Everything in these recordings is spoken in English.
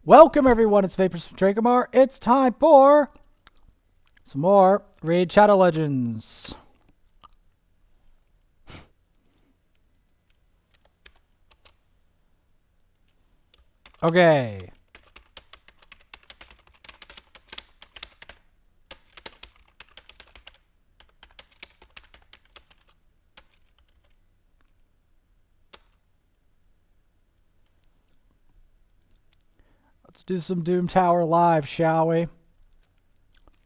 Welcome everyone, it's Vapors from Dracomar. It's time for some more Raid Shadow Legends. Okay. Let's do some Doom Tower live, shall we?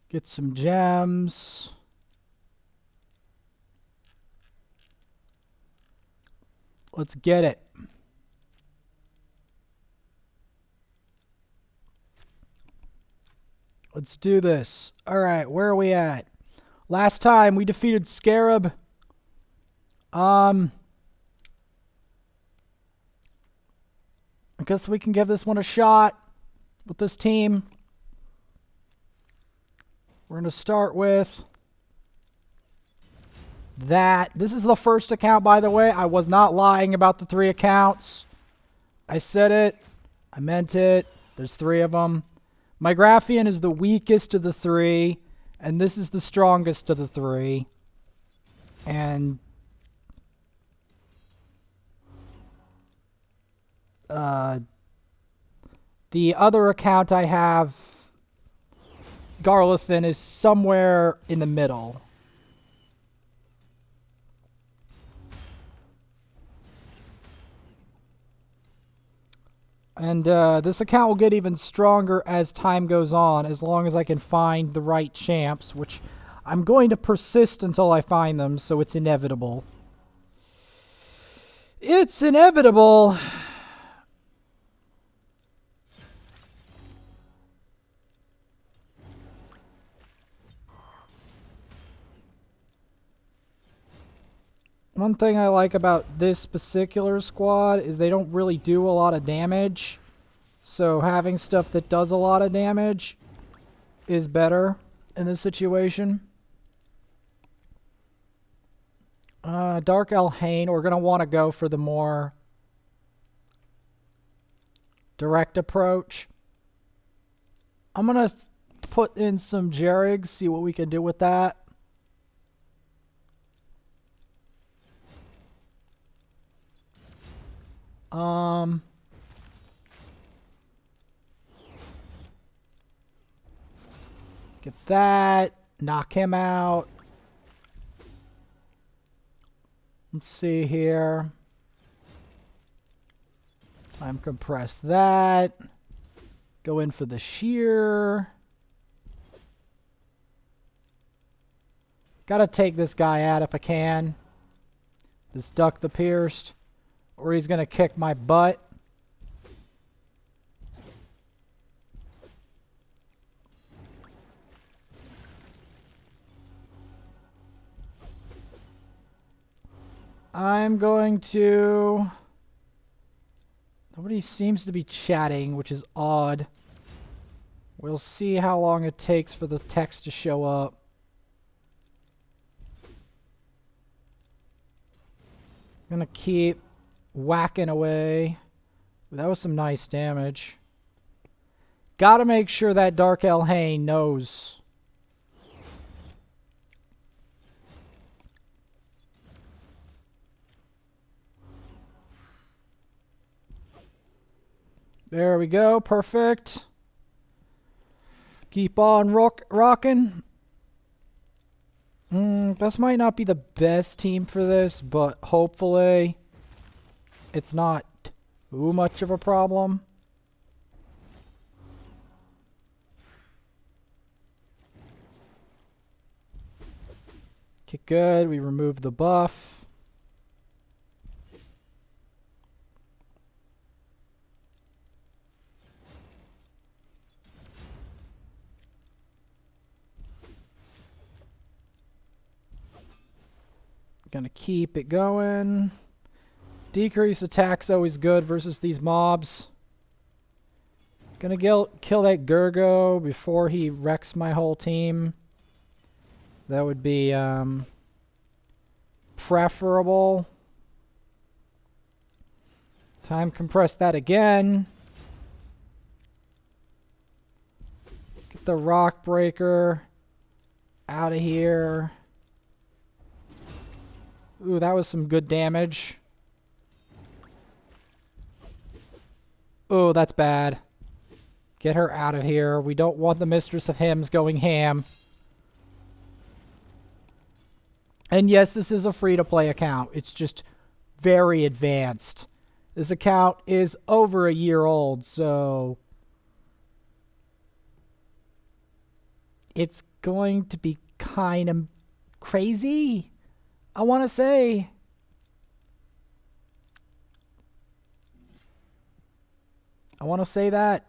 Get some gems. Let's get it. Let's do this. Alright, where are we at? Last time we defeated Scarab. I guess we can give this one a shot with this team. We're going to start with that. This is the first account, by the way. I was not lying about the 3 accounts. I said it. I meant it. There's 3 of them. My Graffian is the weakest of the 3, and this is the strongest of the 3. And the other account I have, Garlethan, is somewhere in the middle. And this account will get even stronger as time goes on, as long as I can find the right champs, which I'm going to persist until I find them, so it's inevitable. It's inevitable! One thing I like about this particular squad is they don't really do a lot of damage. So having stuff that does a lot of damage is better in this situation. Dark Elhain, we're going to want to go for the more direct approach. I'm going to put in some Jerrigs, see what we can do with that. Get that. Knock him out. Let's see here. Time compress that. Go in for the shear. Gotta take this guy out if I can. This Duck the Pierced. Or he's going to kick my butt. I'm going to... Nobody seems to be chatting, which is odd. We'll see how long it takes for the text to show up. I'm going to keep whacking away. That was some nice damage. Gotta make sure that Dark Elhain knows. There we go. Perfect. Keep on rocking. This might not be the best team for this, but hopefully it's not too much of a problem. Okay, good. We removed the buff. Gonna keep it going. Decrease attack's always good versus these mobs. Gonna kill that Gurgo before he wrecks my whole team. That would be preferable. Time compress that again. the rock breaker out of here. Ooh, that was some good damage. Ooh, that's bad. Get her out of here. We don't want the Mistress of Hymns going ham. And yes, this is a free-to-play account. It's just very advanced. This account is over a year old, so it's going to be kind of crazy, I want to say. I want to say that.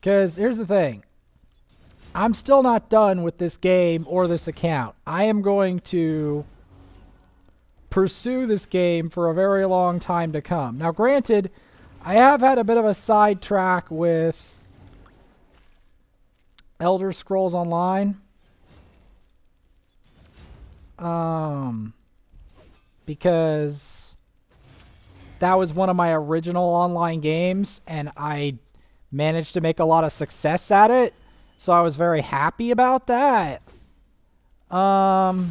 Because here's the thing. I'm still not done with this game or this account. I am going to pursue this game for a very long time to come. Now, granted, I have had a bit of a sidetrack with Elder Scrolls Online. Because that was one of my original online games, and I managed to make a lot of success at it. So I was very happy about that. But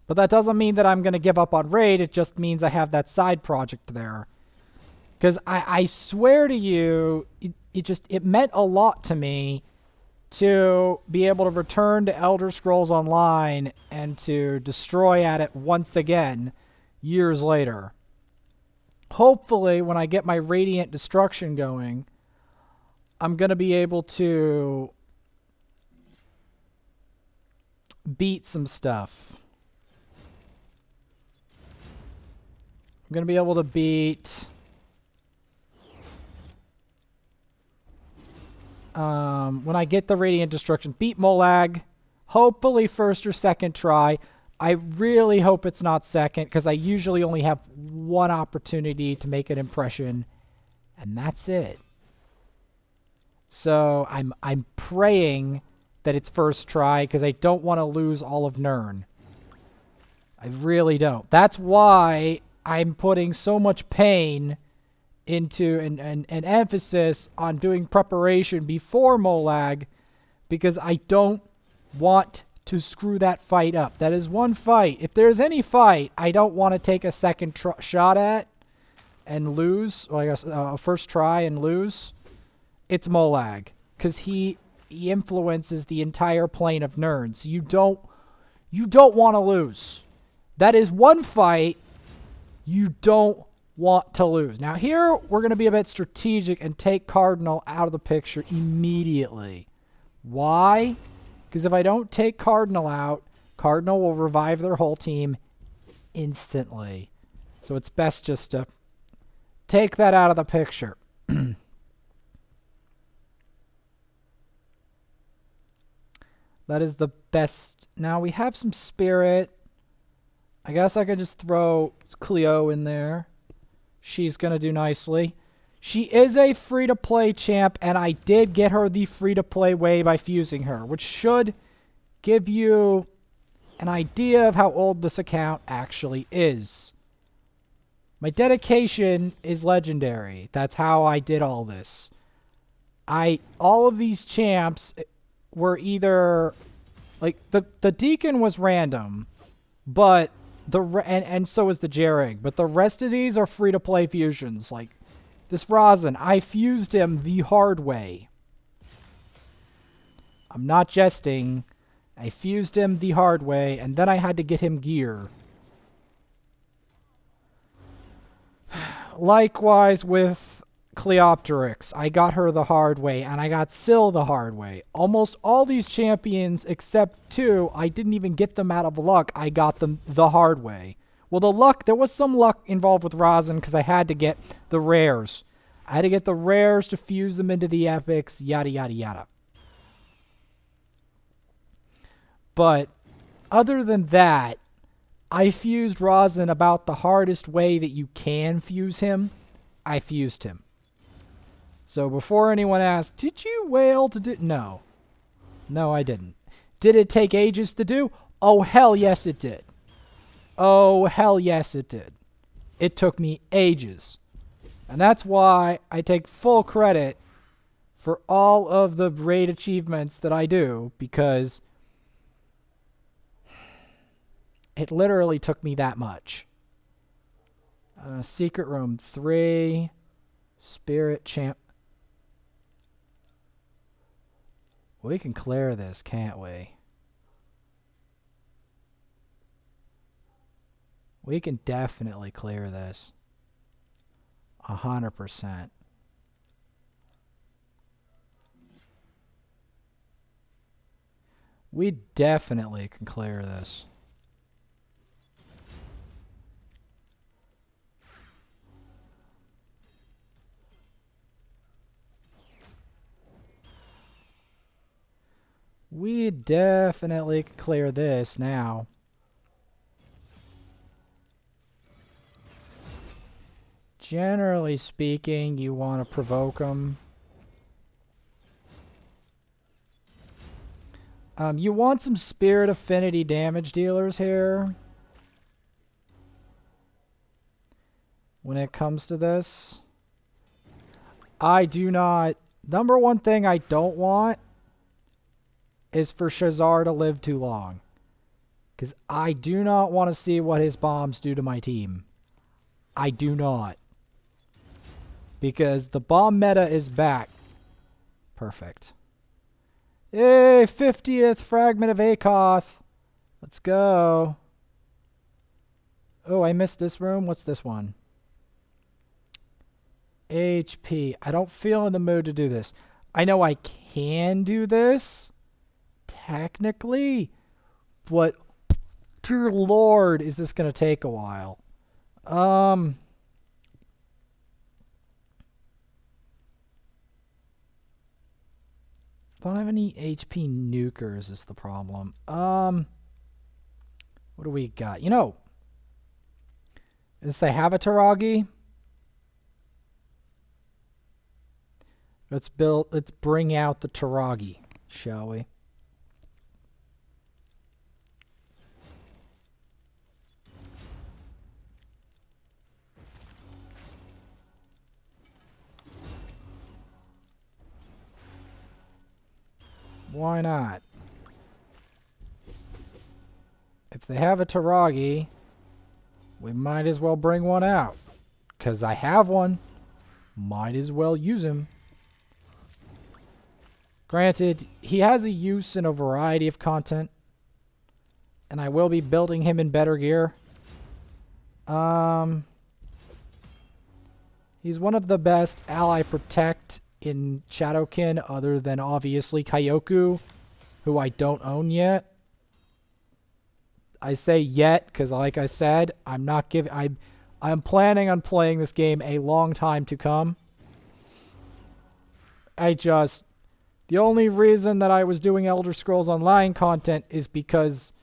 that doesn't mean that I'm going to give up on Raid. It just means I have that side project there. Because I swear to you, it meant a lot to me to be able to return to Elder Scrolls Online and to destroy at it once again years later. Hopefully, when I get my Radiant Destruction going, I'm going to be able to beat some stuff. I'm going to be able to beat when I get the Radiant Destruction, beat Molag, hopefully first or second try. I really hope it's not second, because I usually only have one opportunity to make an impression, and that's it. So I'm praying that it's first try, because I don't want to lose all of Nirn. I really don't. That's why I'm putting so much pain into an emphasis on doing preparation before Molag, because I don't want to screw that fight up. That is one fight. If there's any fight I don't want to take a second shot at and lose, or I guess a first try and lose, it's Molag, because he influences the entire plane of Nirn. So you don't want to lose. That is one fight you don't want to lose. Now here we're going to be a bit strategic and take Cardinal out of the picture immediately. Why? Because if I don't take Cardinal out, Cardinal will revive their whole team instantly. So it's best just to take that out of the picture. That is the best. Now we have some Spirit. I guess I could just throw Cleo in there. She's going to do nicely. She is a free-to-play champ, and I did get her the free-to-play way by fusing her, which should give you an idea of how old this account actually is. My dedication is legendary. That's how I did all this. All of these champs were either, like, the Deacon was random, but and so is the Jerrig, but the rest of these are free-to-play fusions. Like this Rosin, I fused him the hard way. I'm not jesting. I fused him the hard way, and then I had to get him gear. Likewise with Cleopteryx, I got her the hard way, and I got Syl the hard way. Almost all these champions, except two, I didn't even get them out of luck. I got them the hard way. Well, the luck, there was some luck involved with Rosin, because I had to get the rares. I had to get the rares to fuse them into the epics, yada, yada, yada. But other than that, I fused Rosin about the hardest way that you can fuse him. I fused him. So before anyone asks, did you wail to do? No. No, I didn't. Did it take ages to do? Oh, hell yes it did. Oh, hell yes it did. It took me ages. And that's why I take full credit for all of the raid achievements that I do, because it literally took me that much. Secret room 3. Spirit champ. We can clear this, can't we? We can definitely clear this. 100%. We definitely can clear this. We definitely can clear this now. Generally speaking, you want to provoke them. You want some spirit affinity damage dealers here when it comes to this. I do not... Number one thing I don't want is for Shazar to live too long. Because I do not want to see what his bombs do to my team. I do not. Because the bomb meta is back. Perfect. Yay, 50th fragment of Akoth. Let's go. Oh, I missed this room. What's this one? HP. I don't feel in the mood to do this. I know I can do this, technically, but dear Lord, is this going to take a while? Don't have any HP nukers is the problem. What do we got? You know, is they have a Taragi? Let's bring out the Taragi, shall we? Why not? If they have a Taragi, we might as well bring one out. Because I have one. Might as well use him. Granted, he has a use in a variety of content. And I will be building him in better gear. He's one of the best ally protect in Shadowkin, other than obviously Kyoku, who I don't own yet. I say yet because, like I said, I'm planning on playing this game a long time to come. The only reason that I was doing Elder Scrolls Online content is because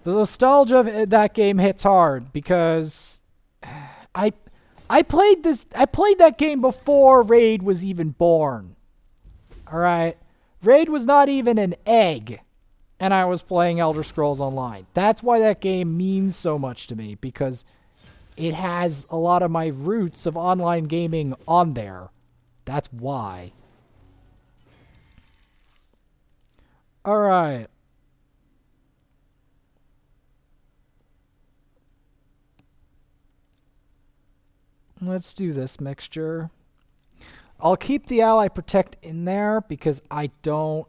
the nostalgia of that game hits hard, because I played that game before Raid was even born. Alright? Raid was not even an egg, and I was playing Elder Scrolls Online. That's why that game means so much to me, because it has a lot of my roots of online gaming on there. That's why. Alright. Let's do this mixture. I'll keep the Ally Protect in there because I don't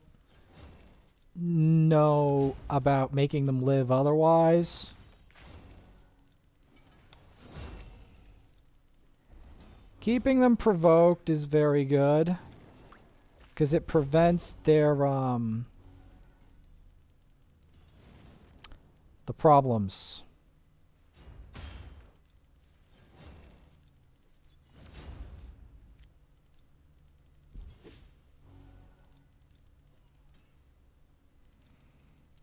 know about making them live otherwise. Keeping them provoked is very good because it prevents their the problems.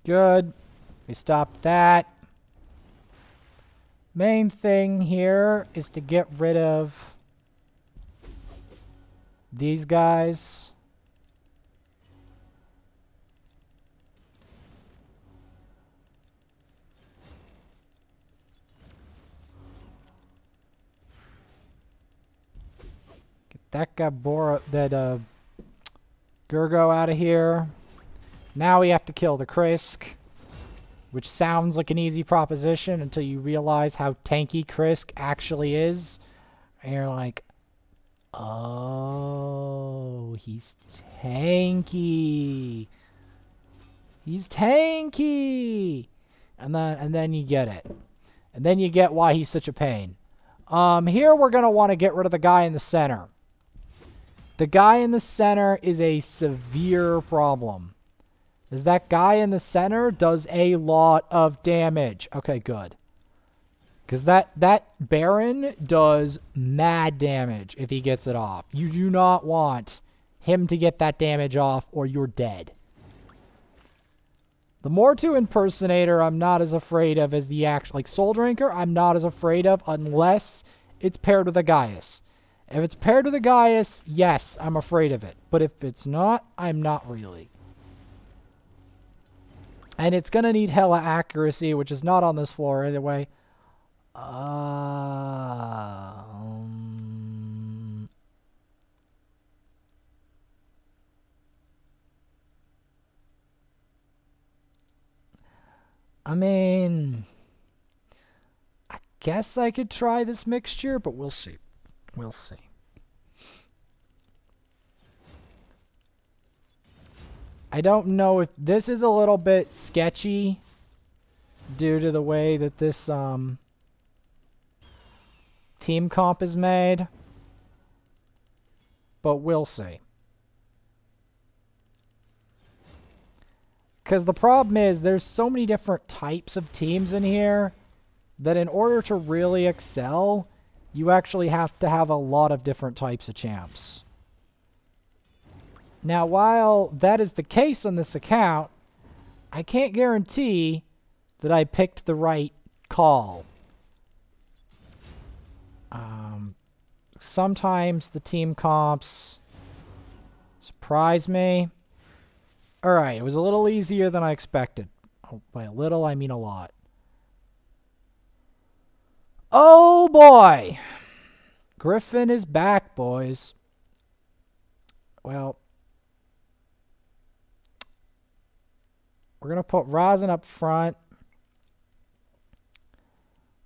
Good. We stopped that. Main thing here is to get rid of these guys. that got Gurgo out of here. Now we have to kill the Krisk, which sounds like an easy proposition until you realize how tanky Krisk actually is. And you're like, oh, he's tanky. He's tanky. And then you get it. And then you get why he's such a pain. Here we're going to want to get rid of the guy in the center. The guy in the center is a severe problem. Is that guy in the center does a lot of damage. Okay, good. Because that Baron does mad damage if he gets it off. You do not want him to get that damage off or you're dead. The Mortu Impersonator I'm not as afraid of as the actual... Like, Soul Drinker I'm not as afraid of unless it's paired with a Gaius. If it's paired with a Gaius, yes, I'm afraid of it. But if it's not, I'm not really. And it's going to need hella accuracy, which is not on this floor anyway. I mean, I guess I could try this mixture, but we'll see. We'll see. I don't know if this is a little bit sketchy due to the way that this team comp is made, but we'll see. Because the problem is there's so many different types of teams in here that in order to really excel, you actually have to have a lot of different types of champs. Now, while that is the case on this account, I can't guarantee that I picked the right call. Sometimes the team comps surprise me. Alright, it was a little easier than I expected. Oh, by a little, I mean a lot. Oh boy! Griffin is back, boys. Well, we're going to put Rosin up front.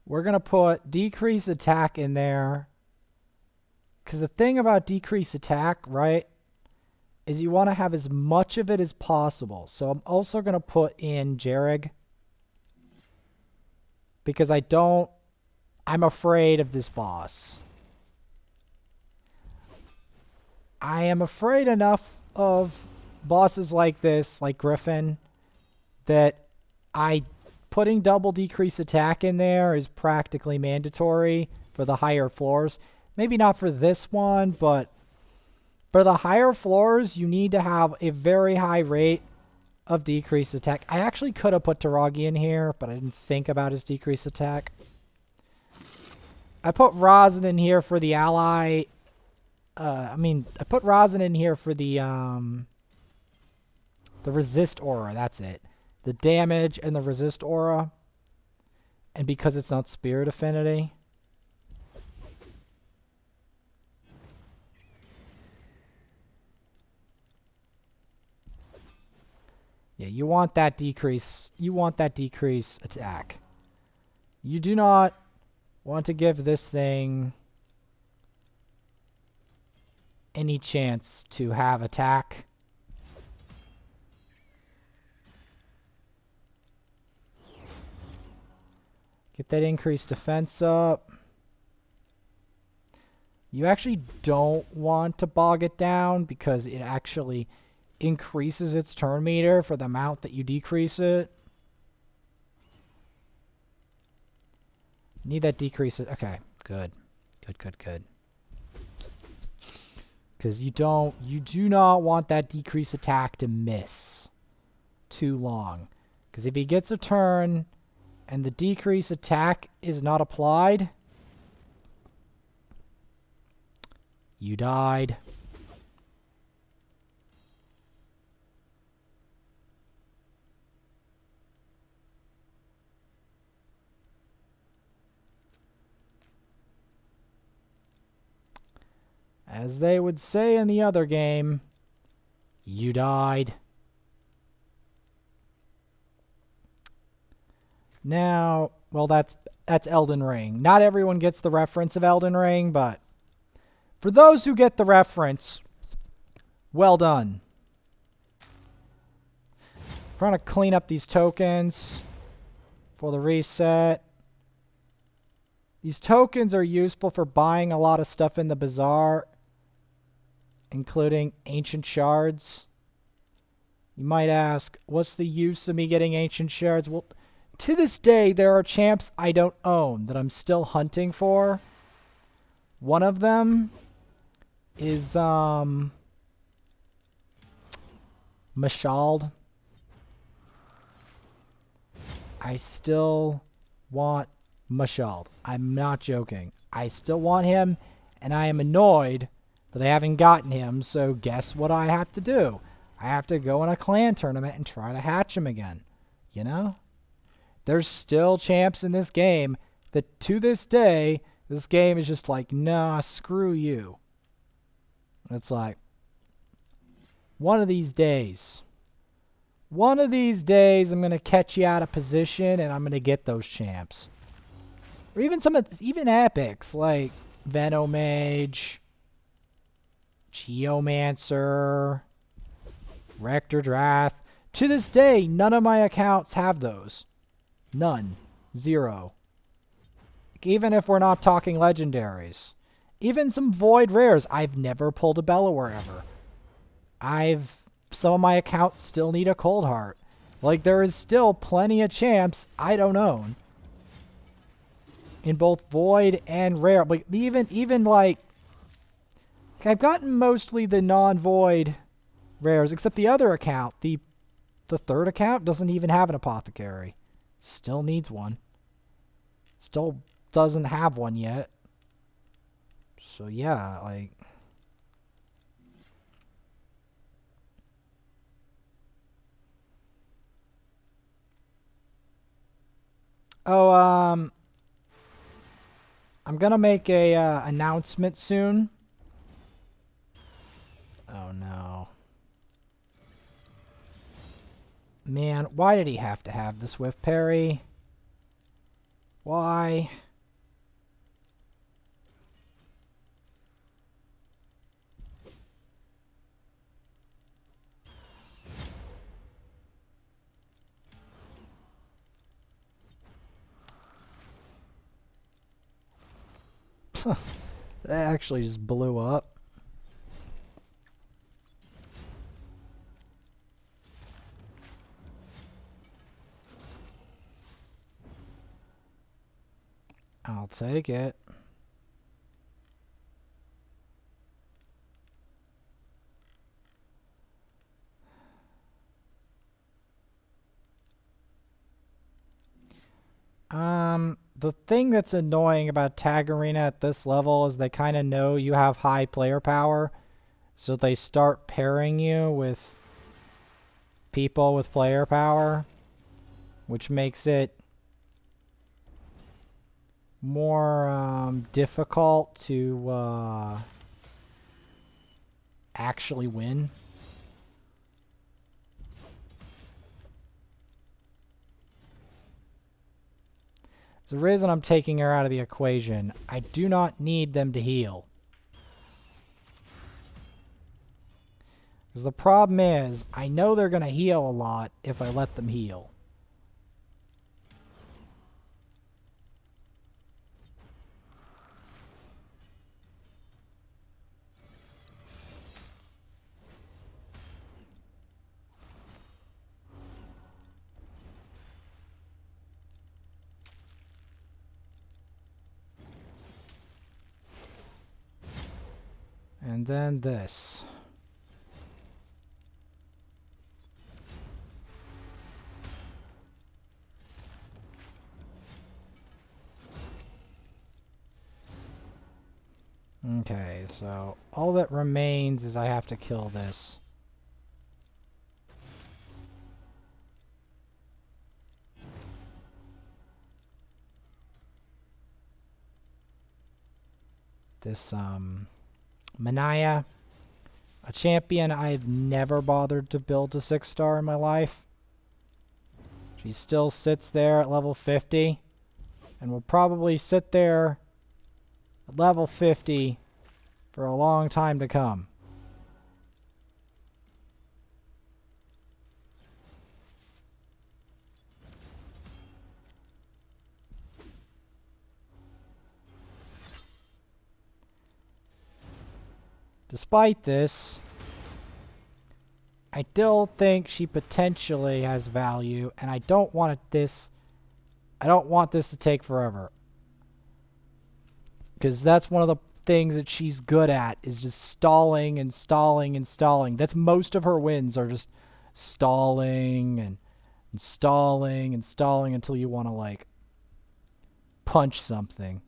We're going to put decrease attack in there. Because the thing about decrease attack, right, is you want to have as much of it as possible. So I'm also going to put in Jarrig. Because I'm afraid of this boss. I am afraid enough of bosses like this, like Griffin, that putting double decrease attack in there is practically mandatory for the higher floors. Maybe not for this one, but for the higher floors, you need to have a very high rate of decrease attack. I actually could have put Taragi in here, but I didn't think about his decrease attack. I put Rosin in here for the ally. I put Rosin in here for the resist aura. That's it. The damage and the resist aura. And because it's not spirit affinity. Yeah, you want that decrease. You want that decrease attack. You do not want to give this thing any chance to have attack. Get that increased defense up. You actually don't want to bog it down because it actually increases its turn meter for the amount that you decrease it. Need that decrease. Okay, good. Good. Because you do not want that decrease attack to miss too long. Because if he gets a turn and the decrease attack is not applied, you died. As they would say in the other game, you died. Now, well, that's Elden Ring. Not everyone gets the reference of Elden Ring, but for those who get the reference, well done. We're going to clean up these tokens for the reset. These tokens are useful for buying a lot of stuff in the bazaar, including ancient shards. You might ask, what's the use of me getting ancient shards? Well, to this day, there are champs I don't own that I'm still hunting for. One of them is Mashald. I still want Mashald. I'm not joking. I still want him, and I am annoyed that I haven't gotten him, so guess what I have to do? I have to go in a clan tournament and try to hatch him again. You know? There's still champs in this game that to this day, this game is just like, nah, screw you. It's like, one of these days, I'm going to catch you out of position and I'm going to get those champs. Or even epics like Venomage, Geomancer, Rector Drath. To this day, none of my accounts have those. None. Zero. Even if we're not talking legendaries. Even some void rares. I've never pulled a Bellower ever. Some of my accounts still need a Cold Heart. Like, there is still plenty of champs I don't own. In both void and rare. Like, even like I've gotten mostly the non-void rares, except the other account. The third account doesn't even have an apothecary. Still needs one. Still doesn't have one yet. So yeah, like... Oh, I'm gonna make a announcement soon. Oh no. Man, why did he have to have the Swift Parry? Why? That actually just blew up. I'll take it. The thing that's annoying about Tag Arena at this level is they kind of know you have high player power, so they start pairing you with people with player power, which makes it more difficult to actually win. The reason I'm taking her out of the equation, I do not need them to heal. Because the problem is, I know they're going to heal a lot if I let them heal. And then this. Okay, so all that remains is I have to kill this. This Manaya, a champion I've never bothered to build to 6-star in my life. She still sits there at level 50 and will probably sit there at level 50 for a long time to come. Despite this, I still think she potentially has value, and I don't want this to take forever. Because that's one of the things that she's good at, is just stalling and stalling and stalling. That's most of her wins, are just stalling and stalling and stalling until you want to, like, punch something.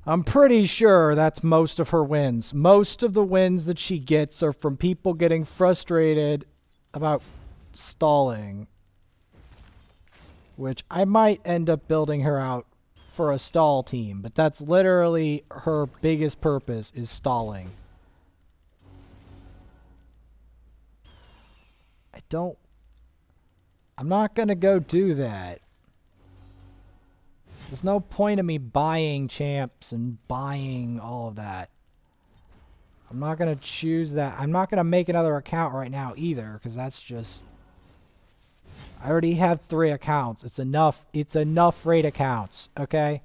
I'm pretty sure that's most of her wins. Most of the wins that she gets are from people getting frustrated about stalling. Which I might end up building her out for a stall team. But that's literally her biggest purpose, is stalling. I'm not going to go do that. There's no point in me buying champs and buying all of that. I'm not going to choose that. I'm not going to make another account right now either, because that's just... I already have 3 accounts. It's enough. It's enough raid accounts, okay?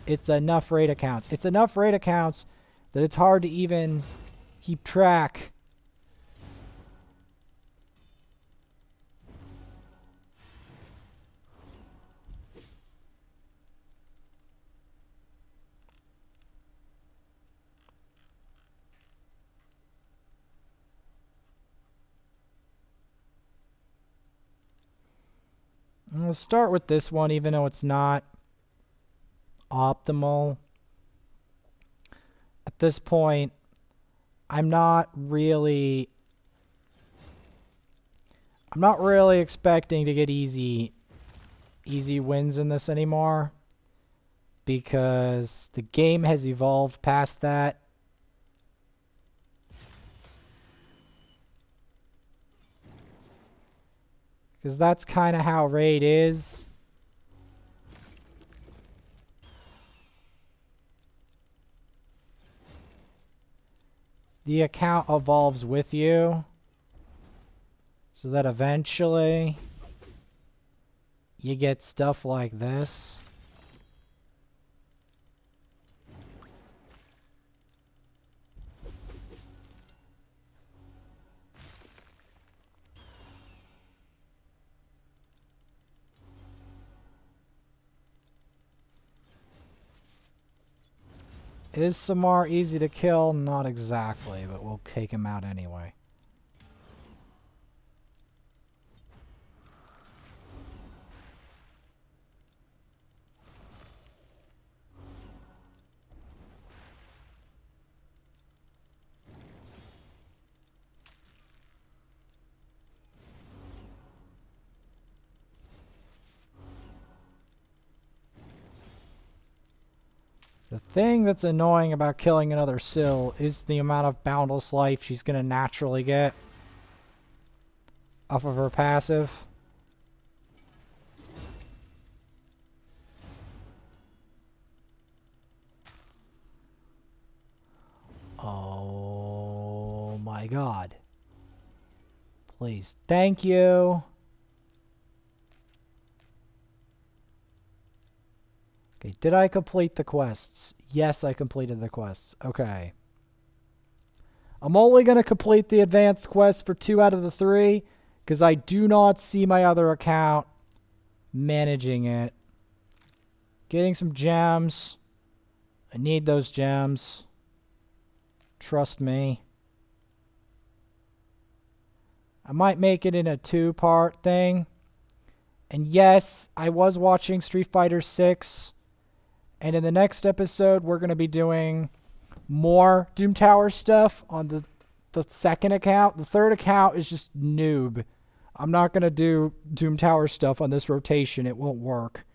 It's enough raid accounts. It's enough raid accounts that it's hard to even keep track. We'll start with this one, even though it's not optimal. At this point, I'm not really expecting to get easy wins in this anymore, because the game has evolved past that. Because that's kind of how raid is. The account evolves with you, so that eventually you get stuff like this. Is Samar easy to kill? Not exactly, but we'll take him out anyway. The thing that's annoying about killing another Syl is the amount of boundless life she's going to naturally get off of her passive. Oh my god. Please. Thank you. Okay, did I complete the quests? Yes, I completed the quests. Okay. I'm only going to complete the advanced quests for 2 out of the 3, because I do not see my other account managing it. Getting some gems. I need those gems. Trust me. I might make it in a 2-part thing. And yes, I was watching Street Fighter 6. And in the next episode, we're going to be doing more Doom Tower stuff on the second account. The third account is just noob. I'm not going to do Doom Tower stuff on this rotation. It won't work.